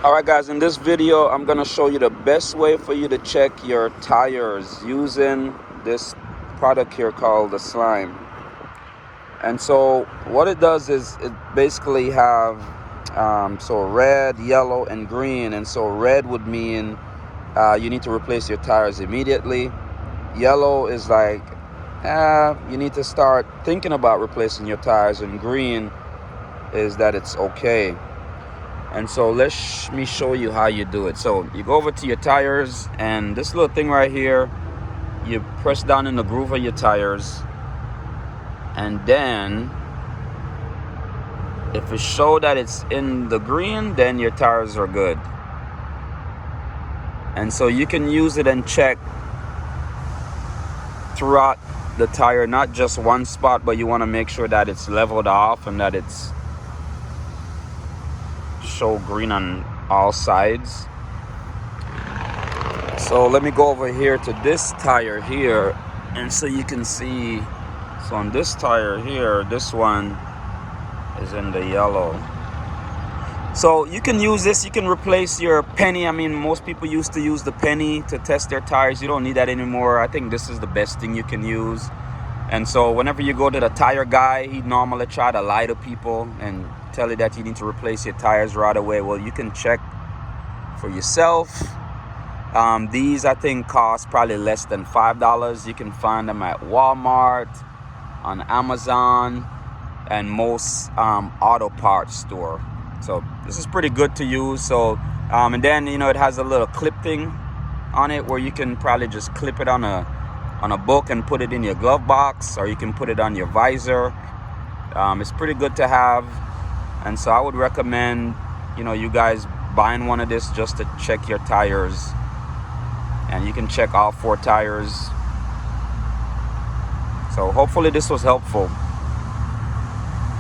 Alright guys, in this video I'm going to show you the best way for you to check your tires using this product here called the slime. And so what it does is it basically have so red, yellow, and green. And so red would mean you need to replace your tires immediately. Yellow is like you need to start thinking about replacing your tires, and green is that it's okay. And so let me show you how you do it. So you go over to your tires, and this little thing right here, you press down in the groove of your tires, and then if it shows that it's in the green, then your tires are good. And so you can use it and check throughout the tire, not just one spot, but you want to make sure that it's leveled off and that it's show green on all sides. So let me go over here to this tire here, and so you can see. So on this tire here, this one is in the yellow. So you can use this, you can replace your penny. I mean, most people used to use the penny to test their tires. You don't need that anymore. I think this is the best thing you can use. And so whenever you go to the tire guy, he normally try to lie to people and tell you that you need to replace your tires right away. Well, you can check for yourself. These I think cost probably less than $5. You can find them at Walmart, on Amazon, and most auto parts store. So this is pretty good to use. So and then it has a little clip thing on it where you can probably just clip it on a book and put it in your glove box, or you can put it on your visor. It's pretty good to have. And so I would recommend you guys buying one of this just to check your tires, and you can check all 4 tires. So hopefully this was helpful.